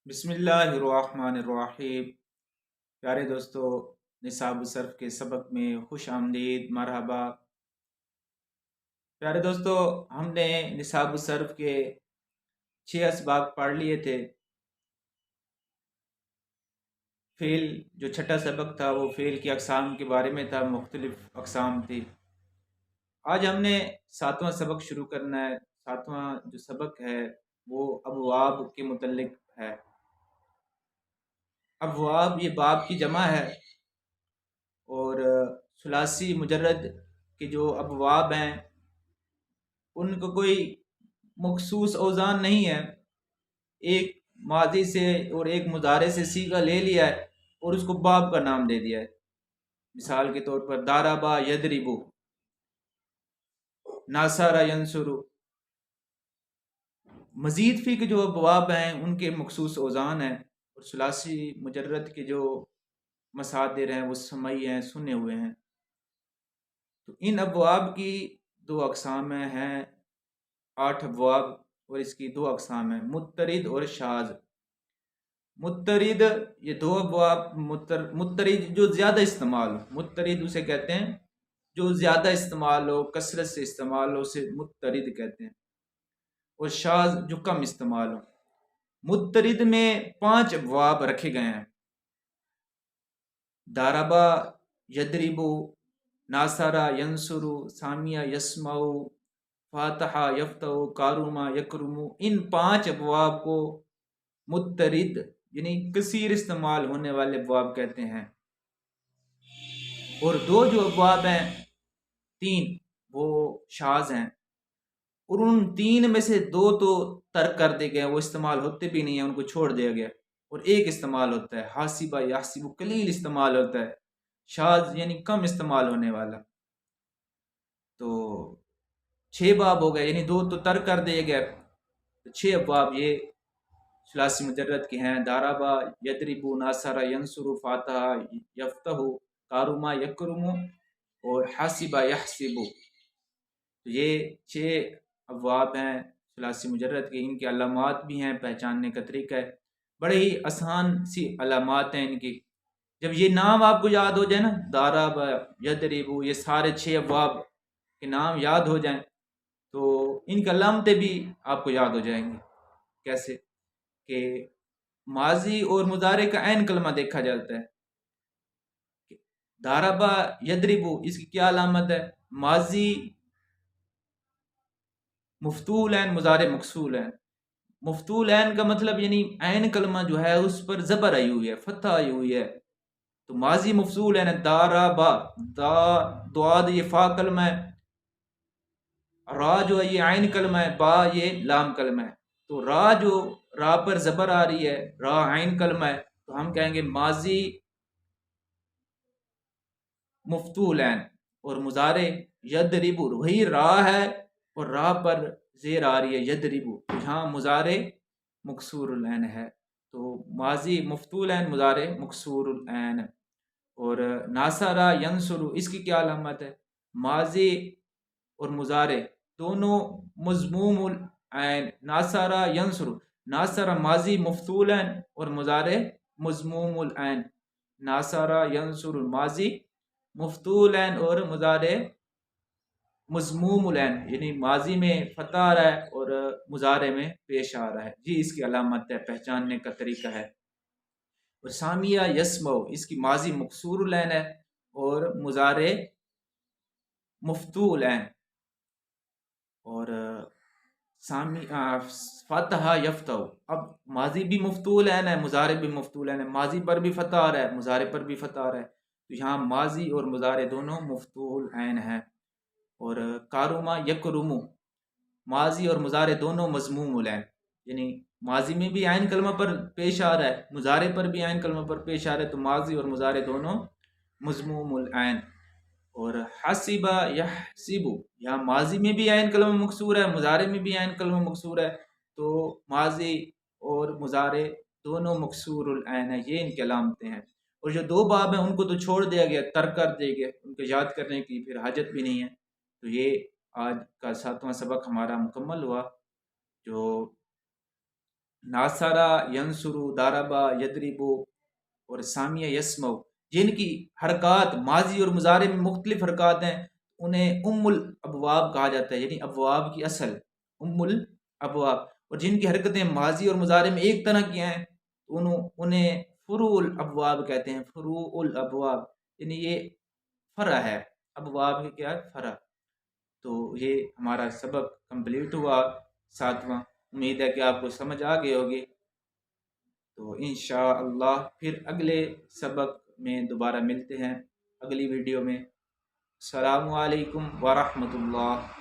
بسم اللہ الرحمن الرحیم۔ پیارے دوستو، نصاب الصرف کے سبق میں خوش آمدید، مرحبا۔ پیارے دوستو، ہم نے نصاب الصرف کے 6 اسباق پڑھ لیے تھے۔ فعل جو چھٹا سبق تھا وہ فعل کی اقسام کے بارے میں تھا، مختلف اقسام تھی۔ آج ہم نے 7واں سبق شروع کرنا ہے۔ 7واں جو سبق ہے وہ ابواب کے متعلق ہے۔ ابواب یہ باب کی جمع ہے، اور ثلاثی مجرد کے جو ابواب ہیں ان کو کوئی مخصوص اوزان نہیں ہے۔ ایک ماضی سے اور ایک مضارع سے صیغہ لے لیا ہے اور اس کو باب کا نام دے دیا ہے۔ مثال کے طور پر دارابا یدربو، ناصارا ینصرو۔ مزید فی کے جو ابواب ہیں ان کے مخصوص اوزان ہیں، اور ثلاثی مجرد کے جو مصادر ہیں وہ سمعی ہیں، سنے ہوئے ہیں۔ تو ان ابواب کی 2 اقسام ہیں، 8 ابواب، اور اس کی 2 اقسام ہیں، مضطرد اور شاذ۔ مضطرد یہ 2 ابواب، مضطرد جو زیادہ استعمال ہو، مضطرد اسے کہتے ہیں جو زیادہ استعمال ہو، کثرت سے استعمال ہو، اسے مضطرد کہتے ہیں، اور شاذ جو کم استعمال ہو۔ مضطرد میں 5 ابواب رکھے گئے ہیں: داربا یدربو، ناصرہ ینصرو، سامعہ یسمعو، فاتحہ یفتح، کارما یکرمو۔ ان 5 ابواب کو مضطرد یعنی کثیر استعمال ہونے والے ابواب کہتے ہیں۔ اور 2 جو ابواب ہیں، 3 وہ شاذ ہیں، اور ان 3 میں سے 2 تو ترک کر دیے گئے، وہ استعمال ہوتے بھی نہیں ہیں، ان کو چھوڑ دیا گیا، اور ایک استعمال ہوتا ہے، حاسبہ یحسب، قلیل استعمال ہوتا ہے، شاذ یعنی کم استعمال ہونے والا۔ تو 6 باب ہو گئے، یعنی 2 تو ترک کر دیے گئے، تو 6 ابواب یہ ثلاثی مجرد کے ہیں: دارابا یدربو، ناصرہ ینصرو، فاتحہ یفتح، کارما یکرمو، اور حاسبہ یحسبو۔ تو یہ 6 ابواب ہیں ثلاثی مجرد کے۔ ان کے علامات بھی ہیں، پہچاننے کا طریقہ ہے، بڑے ہی آسان سی علامات ہیں ان کی۔ جب یہ نام آپ کو یاد ہو جائے نا، دارابا یدربو، یہ سارے 6 ابواب کے نام یاد ہو جائیں تو ان کی علامتیں بھی آپ کو یاد ہو جائیں گی۔ کیسے کہ ماضی اور مضارع کا عین کلمہ دیکھا جاتا ہے۔ داربا یدربو، اس کی کیا علامت ہے؟ ماضی مفتول عین، مضارع مکسور عین۔ مفتول عین کا مطلب یعنی عین کلمہ جو ہے اس پر زبر آئی ہوئی ہے، فتح آئی ہوئی ہے، تو ماضی مفصول ہے نا، داربا، دا دعاد یہ فا کلمہ ہے، را جو ہے یہ عین کلمہ ہے، با یہ لام کلمہ ہے، تو را جو را پر زبر آ رہی ہے، را عین کلمہ ہے، تو ہم کہیں گے ماضی مفتول عین، اور مضارع یدربو، وہی را ہے اور را پر زیر آ رہی ہے یدربو، یہاں مضارع مکسور العین ہے، تو ماضی مفتول عین، مضارع مکسور العین۔ اور ناصرہ ینصرو، اس کی کیا علامت ہے؟ ماضی اور مضارع دونوں مضموم العین، ناصرہ ینصرو، ناصرہ ماضی مفتول عین اور مضارع مضموم العین، ناصرہ ینصرو ماضی مفتول عین اور مضارع مضموم العین، یعنی ماضی میں فتح آ رہا ہے اور مضارع میں پیش آ رہا ہے۔ جی اس کی علامت ہے، پہچاننے کا طریقہ ہے۔ اور سامعہ یسمعو، اس کی ماضی مکسور العین ہے اور مضارع مفتوح العین، اور فاتحہ یفتح، اب ماضی بھی مفتوح العین ہے، مضارع بھی مفتوح العین ہے، ماضی پر بھی فتح آ رہا ہے، مضارع پر بھی فتح آ رہا ہے، تو یہاں ماضی اور مضارع دونوں مفتوح العین ہیں۔ اور کارما یکرمو، ماضی اور مضارع دونوں مضموم العین، یعنی ماضی میں بھی عین کلمہ پر پیش آ رہا ہے، مضارع پر بھی عین کلمہ پر پیش آ رہا ہے، تو ماضی اور مضارع دونوں مضموم العین۔ اور حسبہ یحسبو، یہاں ماضی میں بھی عین کلمہ مکسور ہے، مضارع میں بھی عین کلمہ مکسور ہے، تو ماضی اور مضارع دونوں مکسور العین ہے۔ یہ ان کی علامتیں ہیں۔ اور جو 2 باب ہیں ان کو تو چھوڑ دیا گیا، ترک کر دیا گیا، ان کو یاد کرنے کی پھر حاجت بھی نہیں ہے۔ تو یہ آج کا 7واں سبق ہمارا مکمل ہوا، جو ناصرہ، ینصرو، داربا، یدربو اور سامیہ یسمو، جن کی حرکات ماضی اور مضارع میں مختلف حرکات ہیں، انہیں ام الابواب کہا جاتا ہے، یعنی ابواب کی اصل ام الابواب، اور جن کی حرکتیں ماضی اور مضارع میں ایک طرح کی ہیں انہیں فروع الابواب کہتے ہیں، فروع الابواب، یعنی یہ فرع ہے، ابواب کی کیا ہے؟ فرع۔ تو یہ ہمارا سبق کمپلیٹ ہوا 7واں، امید ہے کہ آپ کو سمجھ آ گئے ہوگی۔ تو انشاءاللہ پھر اگلے سبق میں دوبارہ ملتے ہیں، اگلی ویڈیو میں۔ السلام علیکم ورحمۃ اللہ۔